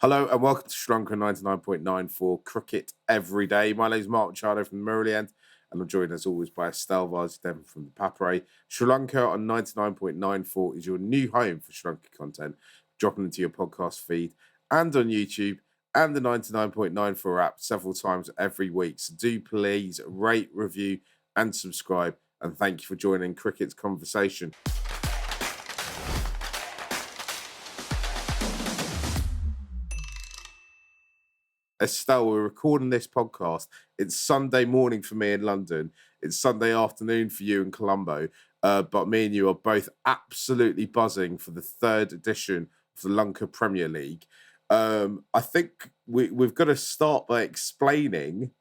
Hello and welcome to Sri Lanka 99.9 for Cricket Every Day. My name is Mark Machado from the Maryland, and I'm joined as always by Estelle Devon from the Papare. Sri Lanka on 99.94 is your new home for Sri Lanka content, dropping into your podcast feed and on YouTube and the 99.94 app several times every week. So do please rate, review, and subscribe. And thank you for joining Cricket's Conversation. Estelle, we're recording this podcast. It's Sunday morning for me in London. It's Sunday afternoon for you in Colombo. But me and you are both absolutely buzzing for the third edition of the Lanka Premier League. I think we've got to start by explaining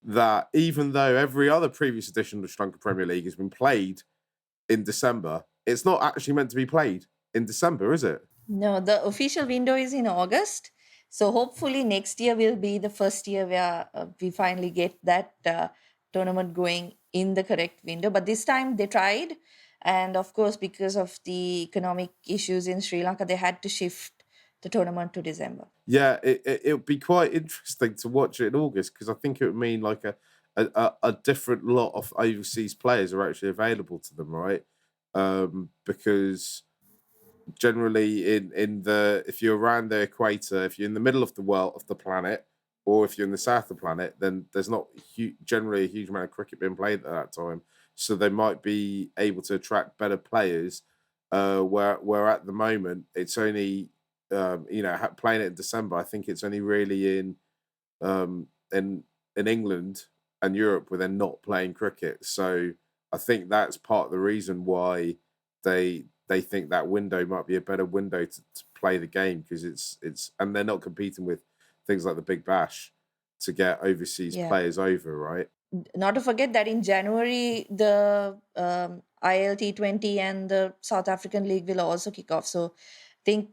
that even though every other previous edition of the Sri Lanka Premier League has been played in December, it's not actually meant to be played in December, is it? No, the official window is in August. So hopefully next year will be the first year where we finally get that tournament going in the correct window. But this time they tried. And of course, because of the economic issues in Sri Lanka, they had to shift the tournament to December. Yeah, it would be quite interesting to watch it in August because I think it would mean like a different lot of overseas players are actually available to them, right? Because generally in the if you're around the equator, if you're in the middle of the world of the planet, or if you're in the south of the planet, then there's not generally a huge amount of cricket being played at that time. So they might be able to attract better players. Where at the moment it's only playing it in December. I think it's only really um, in England and Europe where they're not playing cricket. So I think that's part of the reason why they think that window might be a better window to play the game because it's and they're not competing with things like the Big Bash to get overseas Yeah. players over, right? Not to forget that in January, the ILT20 and the South African League will also kick off. So I think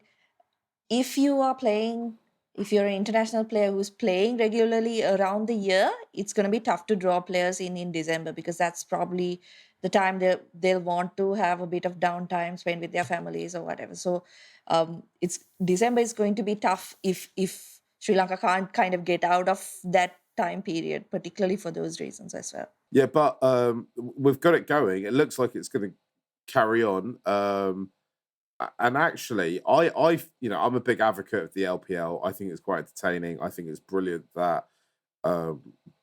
if you are playing, if you're an international player who's playing regularly around the year, it's going to be tough to draw players in December because that's probably the time they'll want to have a bit of downtime, spend with their families or whatever. So it's December is going to be tough if Sri Lanka can't kind of get out of that time period, particularly for those reasons as well. Yeah, but we've got it going. It looks like it's going to carry on. And actually, I'm a big advocate of the LPL. I think it's quite entertaining. I think it's brilliant that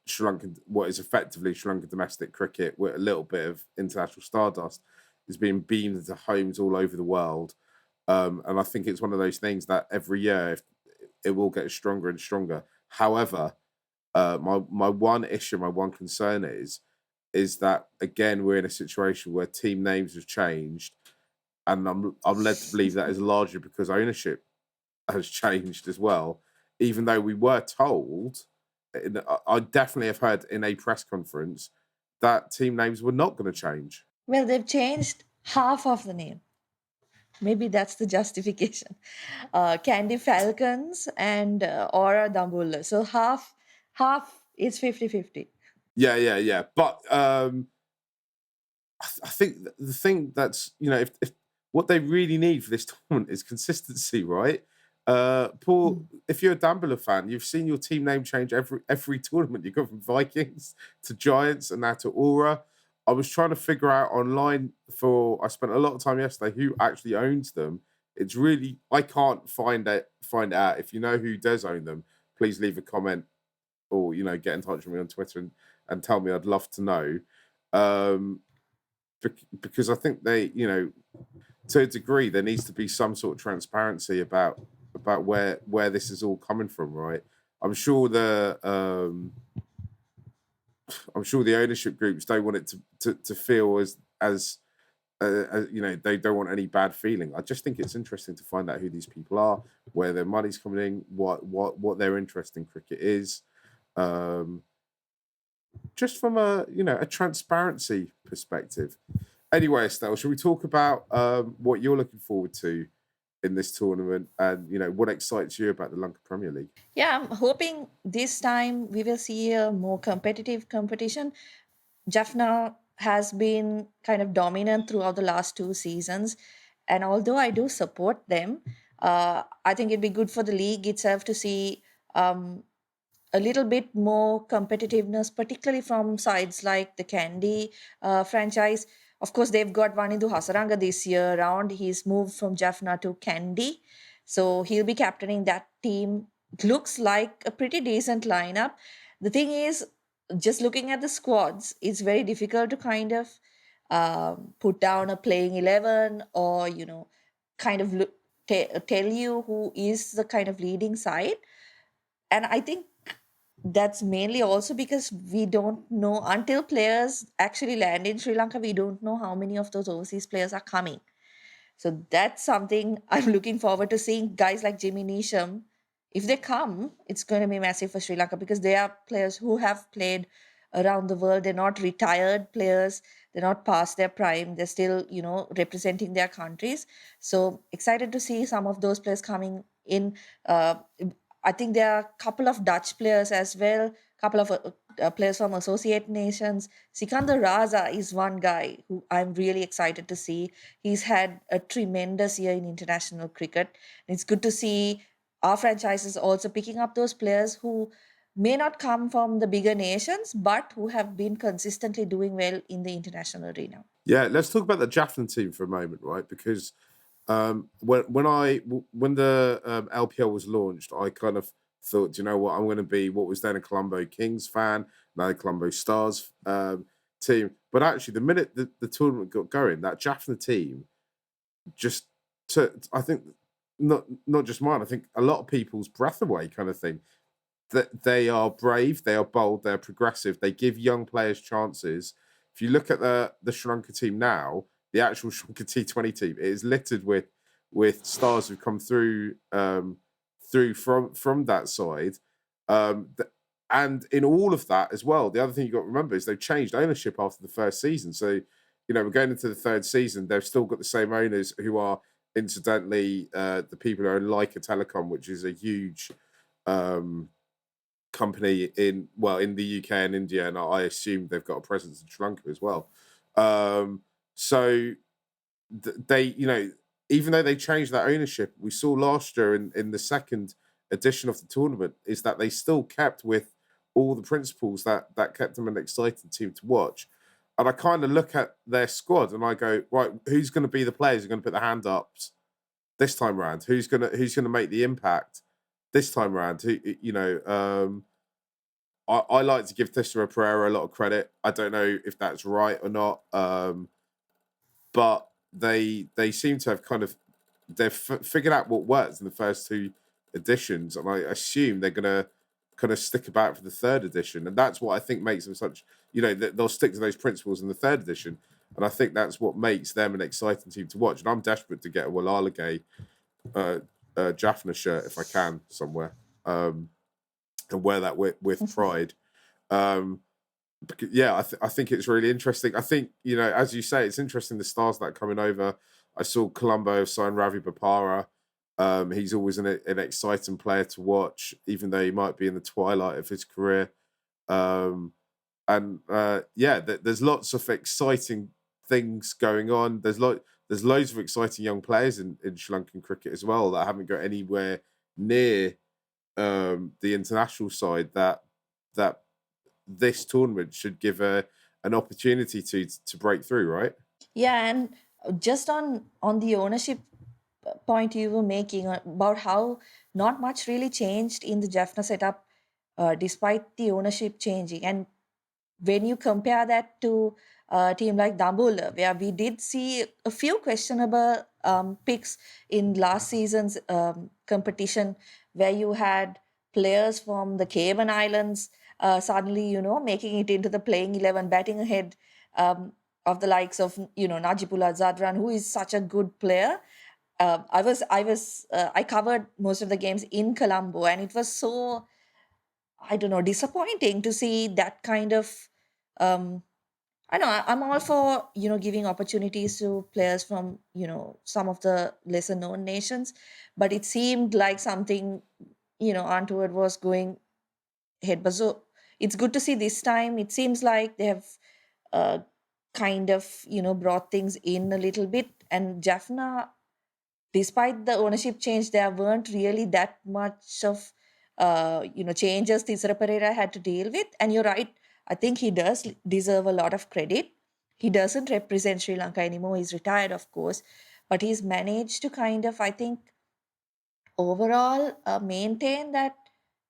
Sri Lankan, what is effectively Sri Lankan domestic cricket with a little bit of international stardust, is being beamed into homes all over the world. And I think it's one of those things that every year it will get stronger and stronger. However, my one issue, my one concern is that again we're in a situation where team names have changed, and I'm led to believe that is largely because ownership has changed as well. Even though we were told, I definitely have heard in a press conference that team names were not going to change. Well, they've changed half of the name. Maybe that's the justification. Candy Falcons and Aura Dambulla. So half is 50-50. Yeah. But I think the thing that's if what they really need for this tournament is consistency, right? Paul, if you're a Dambula fan, you've seen your team name change every tournament. You go from Vikings to Giants and now to Aura. I was trying to figure out online I spent a lot of time yesterday who actually owns them. It's really I can't find out. If you know who does own them, please leave a comment or get in touch with me on Twitter and tell me. I'd love to know. Um, because I think they, to a degree, there needs to be some sort of transparency about where this is all coming from, right? I'm sure the ownership groups don't want it to feel as they don't want any bad feeling. I just think it's interesting to find out who these people are, where their money's coming in, what their interest in cricket is. Just from a transparency perspective. Anyway, Estelle, shall we talk about what you're looking forward to in this tournament and what excites you about the Lanka Premier League? Yeah, I'm hoping this time we will see a more competitive competition. Jaffna has been kind of dominant throughout the last two seasons. And although I do support them, I think it'd be good for the league itself to see a little bit more competitiveness, particularly from sides like the Candy franchise. Of course, they've got Vanindu Hasaranga this year around. He's moved from Jaffna to Candy. So he'll be captaining that team. Looks like a pretty decent lineup. The thing is, just looking at the squads, it's very difficult to kind of put down a playing 11, or, kind of tell you who is the kind of leading side. And I think that's mainly also because we don't know, until players actually land in Sri Lanka, we don't know how many of those overseas players are coming. So that's something I'm looking forward to seeing. Guys like Jimmy Neesham, if they come, it's going to be massive for Sri Lanka, because they are players who have played around the world. They're not retired players. They're not past their prime. They're still, representing their countries. So excited to see some of those players coming in. Uh, I think there are a couple of Dutch players as well, couple of players from associate nations. Sikandar Raza is one guy who I'm really excited to see. He's had a tremendous year in international cricket. And it's good to see our franchises also picking up those players who may not come from the bigger nations, but who have been consistently doing well in the international arena. Yeah, let's talk about the Jaffna team for a moment, right? Because when the LPL was launched, I kind of thought, do you know what, I'm going to be what was then a Colombo Kings fan, now a Colombo Stars team. But actually, the minute the tournament got going, that Jaffna team just took, I think, not just mine, I think a lot of people's breath away, kind of thing. That they are brave, they are bold, they're progressive, they give young players chances. If you look at the Sri Lanka team now, the actual Sri Lanka T20 team, it is littered with stars who've come through from that side. And in all of that as well, the other thing you've got to remember is they've changed ownership after the first season. So, we're going into the third season, they've still got the same owners who are incidentally the people who own Leica Telecom, which is a huge company in the UK and India, and I assume they've got a presence in Sri Lanka as well. So they, even though they changed that ownership, we saw last year in the second edition of the tournament is that they still kept with all the principles that kept them an exciting team to watch. And I kind of look at their squad and I go, right, who's going to be the players who are going to put their hand ups this time around? Who's gonna make the impact this time around? I like to give Tissera Pereira a lot of credit. I don't know if that's right or not, but they seem to have kind of they've figured out what works in the first two editions, and I assume they're gonna kind of stick about for the third edition, and that's what I think makes them such. They'll stick to those principles in the third edition, and I think that's what makes them an exciting team to watch. And I'm desperate to get a Walalage Jaffna shirt if I can somewhere, and wear that with pride. Yeah, I think it's really interesting. I think, as you say, it's interesting the stars that are coming over. I saw Colombo sign Ravi Bapara. He's always an exciting player to watch, even though he might be in the twilight of his career. There's lots of exciting things going on. There's loads of exciting young players in Sri Lankan cricket as well that haven't got anywhere near the international side that this tournament should give an opportunity to break through, right? Yeah, and just on the ownership point you were making about how not much really changed in the Jaffna setup, despite the ownership changing. And when you compare that to a team like Dambula, where we did see a few questionable picks in last season's competition, where you had players from the Cayman Islands suddenly, making it into the playing 11, batting ahead of the likes of, Najibullah Zadran, who is such a good player. I covered most of the games in Colombo, and it was so, I don't know, disappointing to see that kind of. I know I'm all for giving opportunities to players from some of the lesser known nations, but it seemed like something untoward was going ahead. But so it's good to see this time. It seems like they have kind of brought things in a little bit, and Jaffna despite the ownership change, there weren't really that much of changes Tisara Pereira had to deal with. And you're right, I think he does deserve a lot of credit. He doesn't represent Sri Lanka anymore. He's retired, of course, but he's managed to kind of, I think, overall maintain that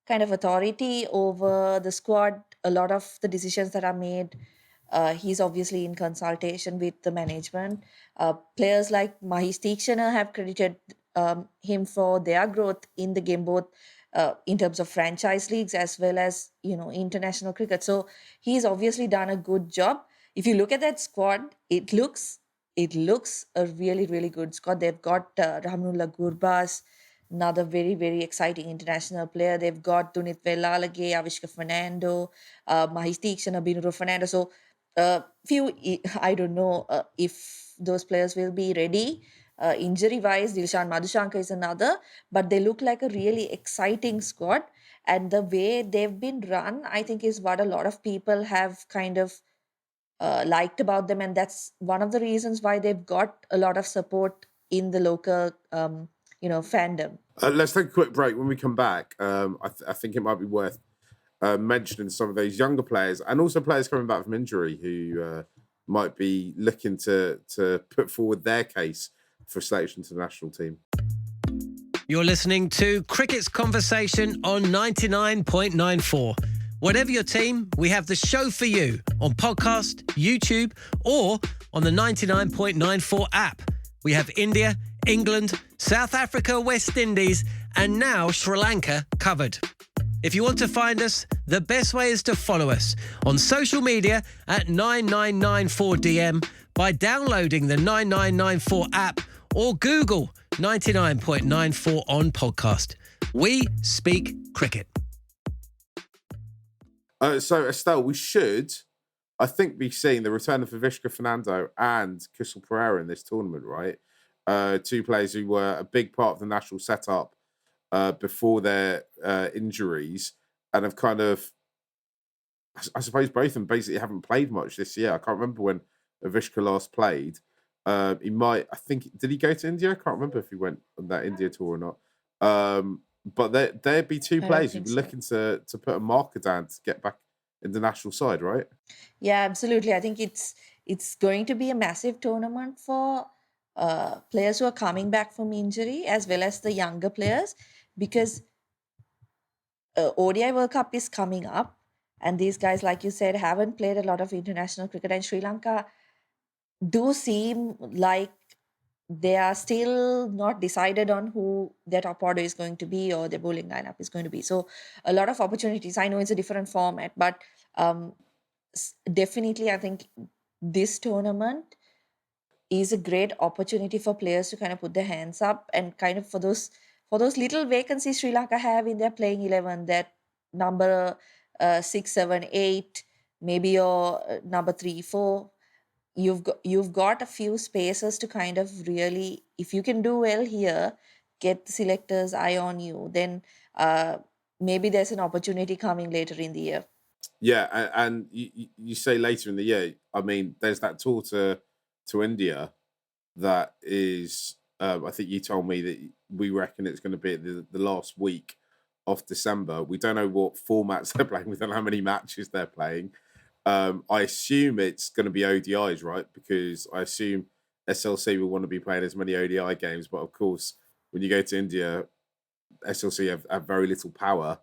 kind of authority over the squad. A lot of the decisions that are made, he's obviously in consultation with the management. Players like Mahis Tikshana have credited him for their growth in the game, both in terms of franchise leagues as well as international cricket. So he's obviously done a good job. If you look at that squad, it looks a really, really good squad. They've got Rahmanullah Gurbas, another very, very exciting international player. They've got Dunit Velalage, Avishka Fernando, Mahis Tikshana, Binuru Fernando. So I don't know if those players will be ready. Injury wise, Dilshan Madhushanka is another, but they look like a really exciting squad. And the way they've been run, I think, is what a lot of people have kind of liked about them, and that's one of the reasons why they've got a lot of support in the local fandom. Let's take a quick break. When we come back, I think it might be worth mentioning some of those younger players and also players coming back from injury who might be looking to put forward their case for selection to the national team. You're listening to Cricket's Conversation on 99.94. Whatever your team, we have the show for you on podcast, YouTube, or on the 99.94 app. We have India, England, South Africa, West Indies, and now Sri Lanka covered. If you want to find us, the best way is to follow us on social media at 9994DM by downloading the 9994 app or Google 99.94 on podcast. We speak cricket. So, Estelle, we should, I think, be seeing the return of Avishka Fernando and Kusal Pereira in this tournament, right? Two players who were a big part of the national setup before their injuries and have kind of, I suppose both of them basically haven't played much this year. I can't remember when Avishka last played. He might, I think, did he go to India? I can't remember if he went on that India tour or not. But there'd be two I don't players who'd think be so. looking to put a marker down to get back in the national side, right? Yeah, absolutely. I think it's going to be a massive tournament for players who are coming back from injury as well as the younger players, because ODI World Cup is coming up, and these guys, like you said, haven't played a lot of international cricket, and Sri Lanka do seem like they are still not decided on who their top order is going to be or their bowling lineup is going to be. So a lot of opportunities. I know it's a different format, but definitely I think this tournament is a great opportunity for players to kind of put their hands up and kind of for those little vacancies Sri Lanka have in their playing 11, that number 6, 7, 8, maybe your number 3, 4. You've got a few spaces to kind of really, if you can do well here, get the selectors eye on you, then maybe there's an opportunity coming later in the year. Yeah, and you say later in the year. I mean, there's that tour to India that is. I think you told me that we reckon it's going to be the last week of December. We don't know what formats they're playing. We don't know how many matches they're playing. I assume it's going to be ODIs, right? Because I assume SLC will want to be playing as many ODI games. But of course, when you go to India, SLC have very little power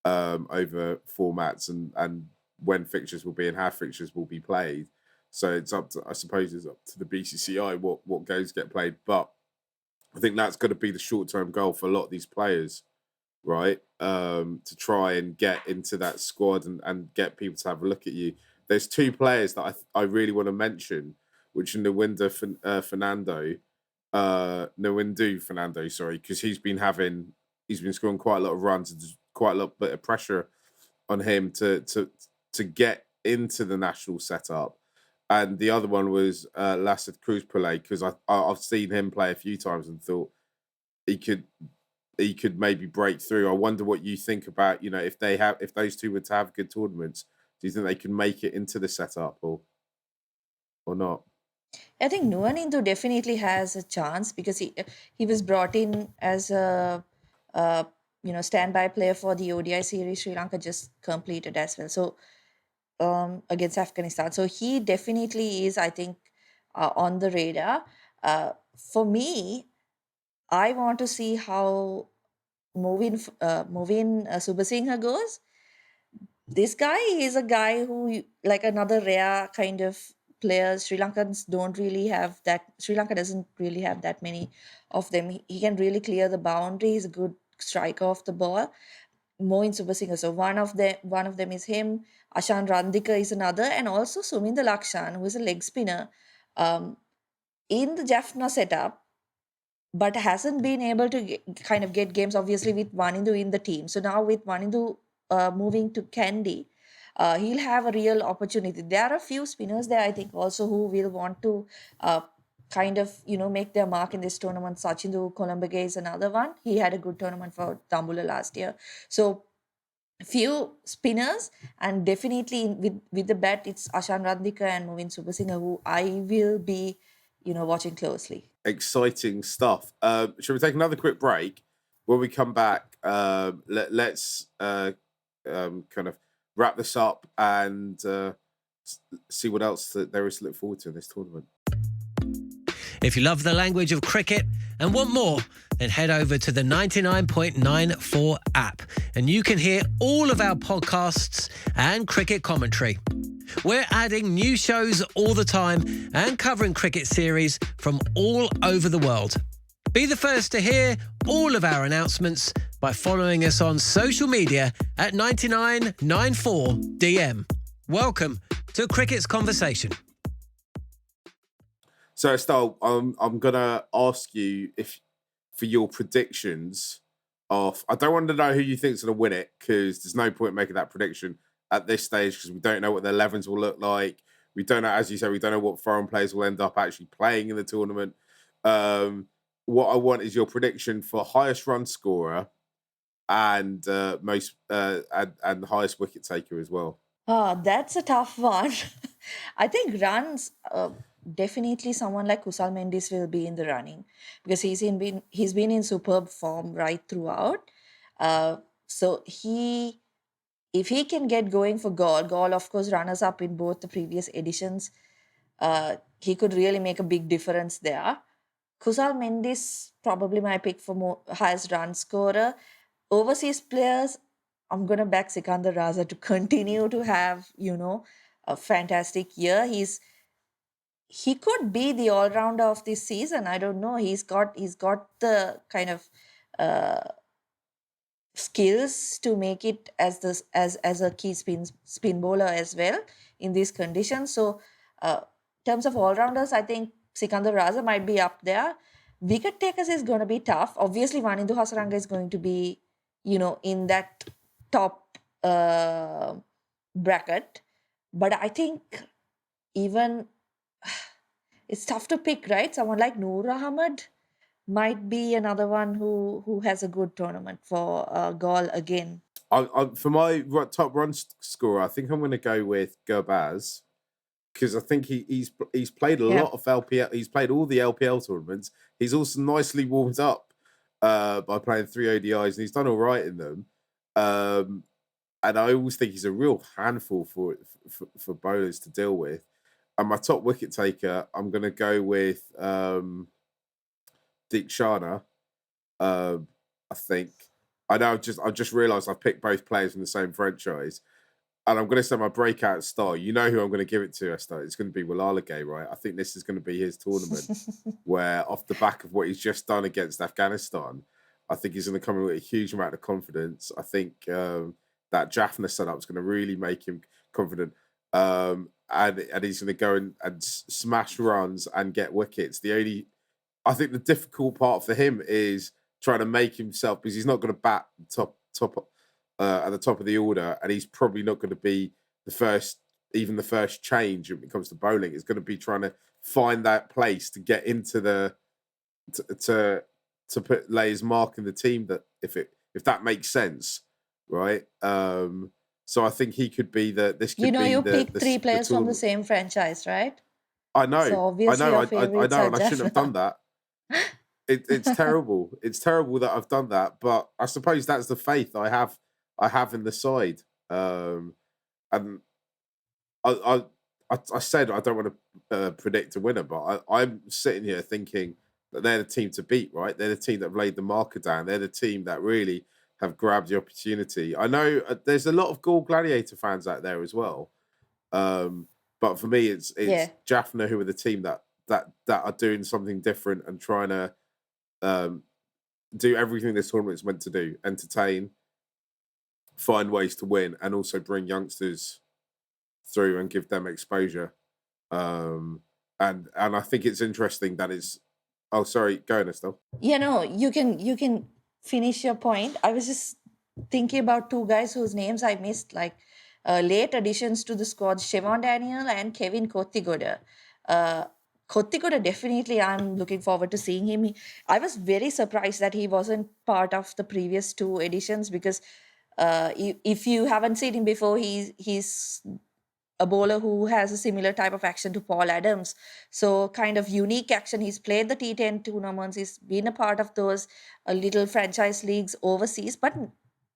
over formats and when fixtures will be and how fixtures will be played. So it's up to, I suppose, it's up to the BCCI what games get played. But I think that's going to be the short term goal for a lot of these players, right? To try and get into that squad and get people to have a look at you. There's two players that I really want to mention, which are Nawindu Fernando, sorry, because he's been scoring quite a lot of runs and there's quite a lot bit of pressure on him to get into the national setup. And the other one was Lasset Cruz Pillay, because I've seen him play a few times and thought he could maybe break through. I wonder what you think about, if those two were to have good tournaments, do you think they can make it into the setup or not? I think Nuanindu definitely has a chance because he was brought in as a standby player for the ODI series Sri Lanka just completed as well. So against Afghanistan, so he definitely is, I think, on the radar. For me, I want to see how Movin Subasinghe goes. This guy is a guy who, like another rare kind of players, Sri Lankans don't really have that. Sri Lanka doesn't really have that many of them. He can really clear the boundary. He's a good striker of the ball. Moin Subasinghe. So one of them is him. Ashan Randika is another, and also Suminda Lakshan, who is a leg spinner. Um, in the Jaffna setup, but hasn't been able to kind of get games, obviously, with Wanindu in the team. So now with Wanindu moving to Kandy, he'll have a real opportunity. There are a few spinners there, I think, also who will want to kind of, make their mark in this tournament. Sachindu Columbage is another one. He had a good tournament for Tambula last year. So few spinners, and definitely with the bat, it's Ashan Randika and Movin Subasinghe who I will be, watching closely. Exciting stuff. Shall we take another quick break? When we come back, let's kind of wrap this up and see what else that there is to look forward to in this tournament. If you love the language of cricket and want more, then head over to the 99.94 app and you can hear all of our podcasts and cricket commentary. We're adding new shows all the time and covering cricket series from all over the world. Be the first to hear all of our announcements by following us on social media at 9994DM. Welcome to Cricket's Conversation. So Estelle, I'm gonna ask you for your predictions of. I don't want to know who you think's gonna win it because there's no point making that prediction at this stage because we don't know what the 11s will look like. We don't know, as you said, we don't know what foreign players will end up actually playing in the tournament. What I want is your prediction for highest run scorer and most and highest wicket taker as well. That's a tough one. I think runs, definitely someone like Kusal Mendis will be in the running because he's been in superb form right throughout. So if he can get going for Gaul, of course, runners up in both the previous editions, he could really make a big difference there. Kusal Mendis probably my pick for highest run scorer. Overseas players, I'm gonna back Sikandar Raza to continue to have a fantastic year. He could be the all rounder of this season. I don't know. He's got the kind of skills to make it as a key spin bowler as well in these conditions. So, in terms of all rounders, I think Sikandar Raza might be up there. Wicket takers is going to be tough. Obviously, Wanindu Hasaranga is going to be, in that top bracket. But I think even it's tough to pick, right? Someone like Noor Ahmed might be another one who has a good tournament for Gaul again. For my top run scorer, I think I'm going to go with Gurbaz because I think he's played a lot of LPL. He's played all the LPL tournaments. He's also nicely warmed up by playing 3 ODIs, and he's done all right in them. And I always think he's a real handful for bowlers to deal with. And my top wicket taker, I'm going to go with Deekshana. I think. I know. I've just realised I've picked both players from the same franchise, and I'm going to say my breakout star. You know who I'm going to give it to, Estelle. It's going to be Walalage, right? I think this is going to be his tournament, where off the back of what he's just done against Afghanistan, I think he's going to come in with a huge amount of confidence. I think that Jaffna setup is going to really make him confident. And he's going to go and smash runs and get wickets. I think the difficult part for him is trying to make himself, because he's not going to bat top at the top of the order, and he's probably not going to be the first change when it comes to bowling. It's going to be trying to find that place to get into the to lay his mark in the team, that if that makes sense, right? So I think he could be you picked three players from the same franchise, right? I know, So I obviously know, your I favorites know, are and I shouldn't have done Jaffna. that. It's terrible. It's terrible that I've done that, but I suppose that's the faith I have. I have in the side, and I, I said I don't want to predict a winner, but I'm sitting here thinking that they're the team to beat. Right? They're the team that have laid the marker down. They're the team that really have grabbed the opportunity. I know there's a lot of Gaul Gladiator fans out there as well, but for me, it's Yeah. Jaffna who are the team that are doing something different and trying to um, do everything this tournament's meant to do: entertain, find ways to win, and also bring youngsters through and give them exposure. And I think it's interesting that it's. Oh, sorry, go on, Estelle. You can finish your point. I was just thinking about two guys whose names I missed, like late additions to the squad, Shevon Daniel and Kevin Kottigoda. Uh, Kottigoda, definitely, I'm looking forward to seeing him. I was very surprised that he wasn't part of the previous two editions because if you haven't seen him before, he's a bowler who has a similar type of action to Paul Adams. So, kind of unique action. He's played the T10 tournaments, he's been a part of those little franchise leagues overseas, but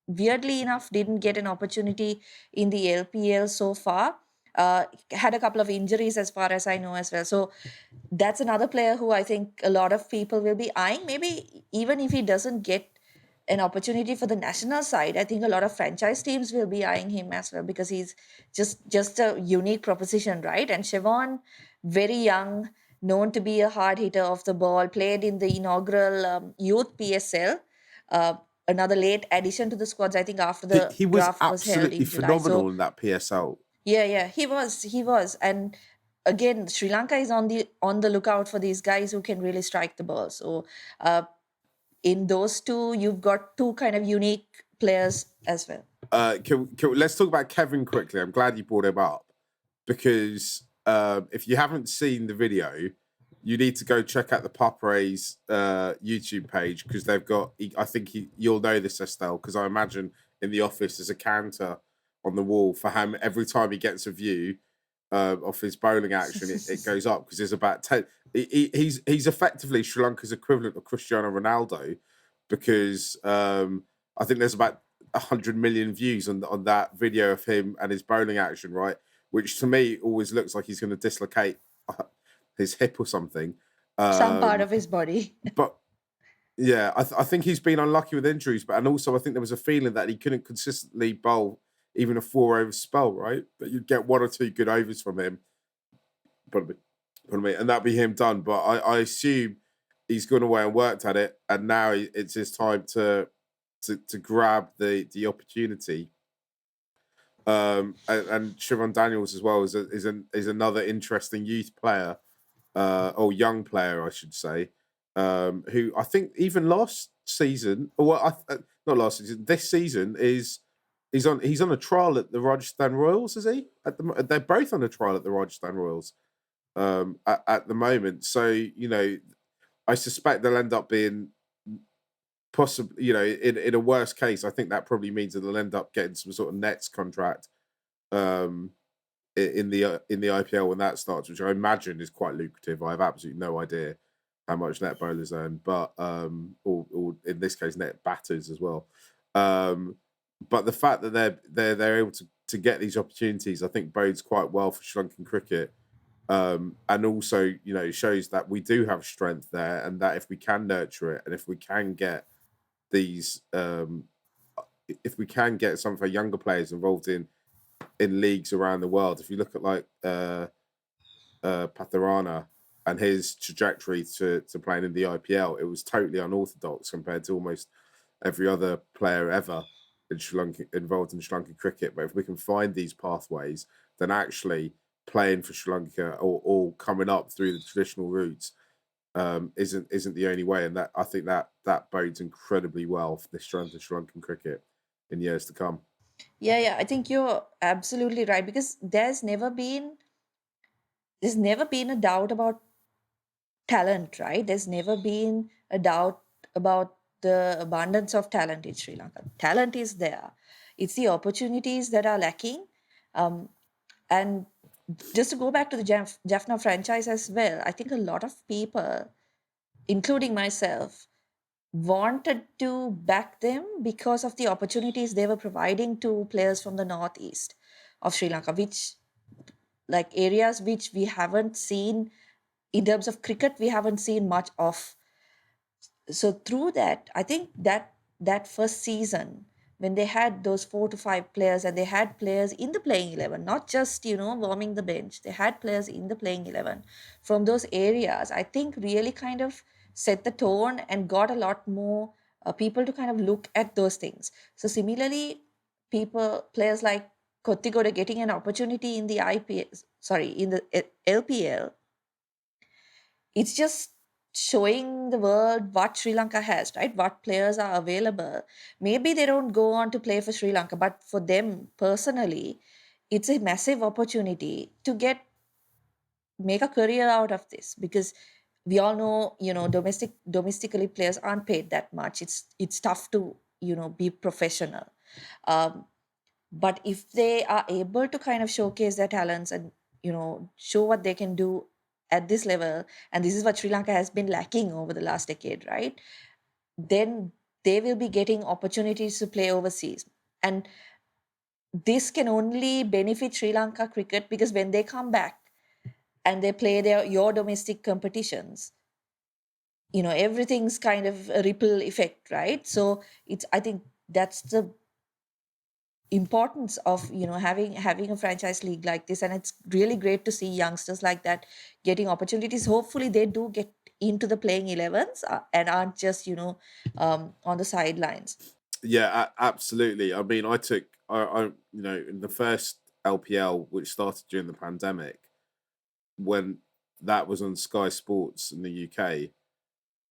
weirdly enough, didn't get an opportunity in the LPL so far. Had a couple of injuries, as far as I know, as well. So, that's another player who I think a lot of people will be eyeing. Maybe even if he doesn't get an opportunity for the national side, I think a lot of franchise teams will be eyeing him as well because he's just a unique proposition, right? And Siobhan, very young, known to be a hard hitter off the ball, played in the inaugural youth PSL. Uh, Another late addition to the squads, I think, after the He was draft was held absolutely in July. So phenomenal in that PSL. yeah, he was, and again, Sri Lanka is on the lookout for these guys who can really strike the ball. So uh, in those two, you've got two kind of unique players as well. Let's talk about Kevin quickly. I'm glad you brought him up because if you haven't seen the video, you need to go check out the Papare's YouTube page because they've got. I think you'll know this, Estelle, because I imagine in the office there's a counter on the wall for him every time he gets a view of his bowling action. It goes up because there's about 10. He's effectively Sri Lanka's equivalent of Cristiano Ronaldo because I think there's about 100 million views on that video of him and his bowling action, right? Which to me always looks like he's going to dislocate his hip or something. Some part of his body. But yeah, I think he's been unlucky with injuries, and also I think there was a feeling that he couldn't consistently bowl even a 4 over spell, right? That you'd get one or two good overs from him, and that'd be him done. But I assume he's gone away and worked at it, and now it's his time to grab the opportunity. And Siobhan Daniels as well is another interesting youth player, or young player, I should say, who I think even last season, or not last season, this season he's on a trial at the Rajasthan Royals, is he? They're both on a trial at the Rajasthan Royals at the moment. So I suspect they'll end up being possibly, in a worst case, I think that probably means that they'll end up getting some sort of nets contract in the IPL when that starts, which I imagine is quite lucrative. I have absolutely no idea how much net bowlers earn, but or in this case, net batters as well. But the fact that they're able to get these opportunities, I think bodes quite well for Sri Lankan cricket. And also, shows that we do have strength there, and that if we can nurture it, and if we can get these, if we can get some of our younger players involved in leagues around the world, if you look at like Patharana and his trajectory to playing in the IPL, it was totally unorthodox compared to almost every other player ever in Sri Lanka involved in Sri Lankan cricket. But if we can find these pathways, then actually playing for Sri Lanka or coming up through the traditional routes isn't the only way. And that I think that bodes incredibly well for the strength of Sri Lankan cricket in years to come. Yeah, I think you're absolutely right because there's never been a doubt about talent, right? There's never been a doubt about the abundance of talent in Sri Lanka. Talent is there. It's the opportunities that are lacking. And just to go back to the Jaffna franchise as well, I think a lot of people, including myself, wanted to back them because of the opportunities they were providing to players from the northeast of Sri Lanka, which like areas which we haven't seen in terms of cricket, we haven't seen much of. So through that, I think that first season when they had those 4 to 5 players and they had players in the playing 11, not just warming the bench, they had players in the playing 11 from those areas, I think really kind of set the tone and got a lot more people to kind of look at those things. So similarly, players like Kottigoda getting an opportunity in the in the LPL, it's just showing the world what Sri Lanka has, right? What players are available. Maybe they don't go on to play for Sri Lanka, but for them personally, it's a massive opportunity to make a career out of this, because we all know, domestically players aren't paid that much. It's tough to, be professional. Um, but if they are able to kind of showcase their talents and show what they can do at this level, and this is what Sri Lanka has been lacking over the last decade, right? Then they will be getting opportunities to play overseas, and this can only benefit Sri Lanka cricket, because when they come back and they play your domestic competitions, everything's kind of a ripple effect, right? So it's, I think that's the importance of having a franchise league like this, and it's really great to see youngsters like that getting opportunities. Hopefully they do get into the playing 11s and aren't just on the sidelines. Yeah, absolutely. I mean, I in the first LPL, which started during the pandemic, when that was on Sky Sports in the UK,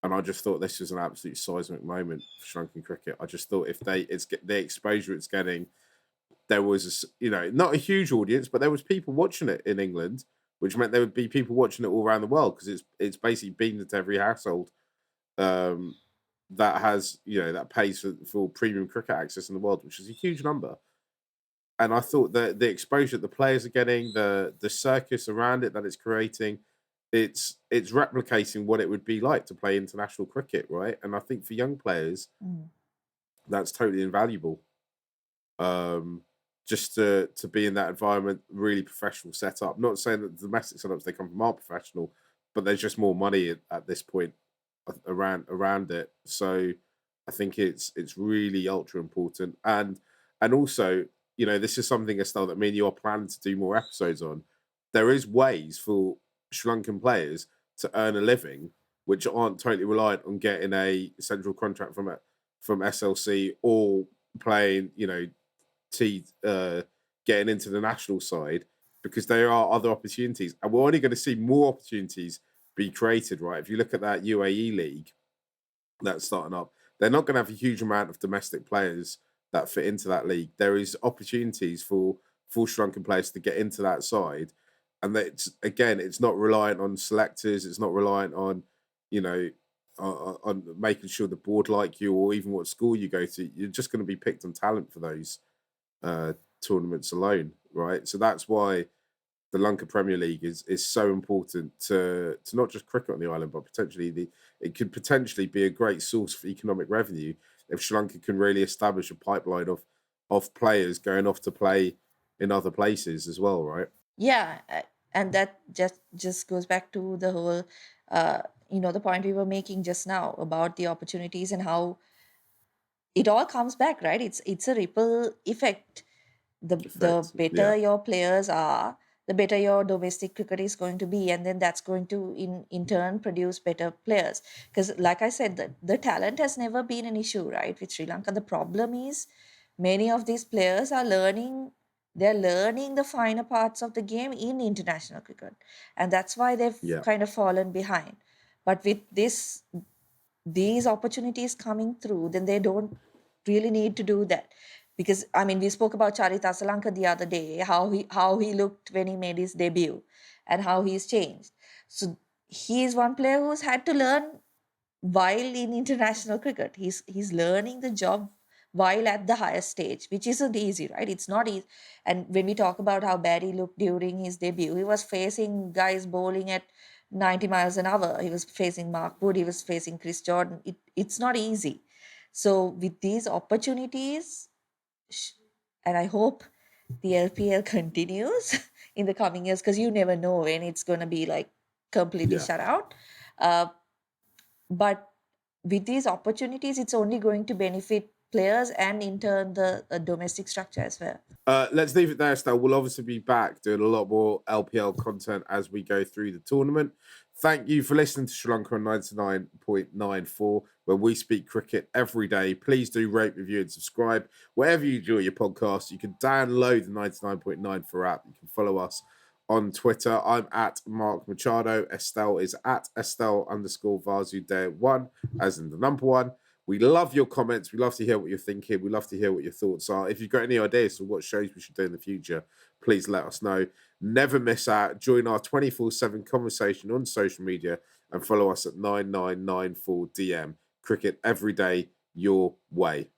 and I just thought this was an absolute seismic moment for Sri Lankan cricket. I just thought if the exposure it's getting, there was not a huge audience, but there was people watching it in England, which meant there would be people watching it all around the world, because it's basically been into every household um, that has that pays for premium cricket access in the world, which is a huge number. And I thought that the exposure that the players are getting, the circus around it that it's creating, it's replicating what it would be like to play international cricket, right? And I think for young players, Mm. that's totally invaluable. Um, just to be in that environment, really professional setup. Not saying that the domestic setups they come from are professional, but there's just more money at this point around it. So I think it's really ultra important, and also this is something, Estelle, that me and you are planning to do more episodes on. There is ways for Sri Lankan players to earn a living which aren't totally reliant on getting a central contract from SLC or playing getting into the national side, because there are other opportunities, and we're only going to see more opportunities be created, right? If you look at that UAE league that's starting up, they're not going to have a huge amount of domestic players that fit into that league. There is opportunities for Sri Lankan players to get into that side, and that it's not reliant on selectors. It's not reliant on you know on making sure the board like you, or even what school you go to. You're just going to be picked on talent for those uh, tournaments alone, right? So that's why the Lanka Premier League is so important to not just cricket on the island, but it could potentially be a great source for economic revenue if Sri Lanka can really establish a pipeline of players going off to play in other places as well, right? Yeah, and that just goes back to the whole the point we were making just now about the opportunities and how it all comes back, right? It's a ripple effect. The Effect, better yeah, your players are, the better your domestic cricket is going to be, and then that's going to in turn produce better players. Because like I said, the talent has never been an issue, right, with Sri Lanka. The problem is many of these players are learning the finer parts of the game in international cricket, and that's why they've yeah, kind of fallen behind. But with these opportunities coming through, then they don't really need to do that. Because I mean, we spoke about Charith Asalanka the other day, how he looked when he made his debut, and how he's changed. So he is one player who's had to learn while in international cricket. He's learning the job while at the highest stage, which isn't easy, right? It's not easy. And when we talk about how bad he looked during his debut, he was facing guys bowling at 90 miles an hour. He was facing Mark Wood, he was facing Chris Jordan. It's not easy. So with these opportunities, and I hope the LPL continues in the coming years, because you never know when it's going to be like completely Yeah. shut out. Uh, but with these opportunities, it's only going to benefit players and in turn the domestic structure as well. Let's leave it there, Estelle. We'll obviously be back doing a lot more LPL content as we go through the tournament. Thank you for listening to Sri Lanka on 99.94, where we speak cricket every day. Please do rate, review, and subscribe. Wherever you enjoy your podcast, you can download the 99.94 app. You can follow us on Twitter. I'm at Mark Machado. Estelle is at Estelle_Vasude1, as in the number one. We love your comments. We love to hear what you're thinking. We love to hear what your thoughts are. If you've got any ideas for what shows we should do in the future, please let us know. Never miss out. Join our 24/7 conversation on social media and follow us at 9994DM. Cricket every day, your way.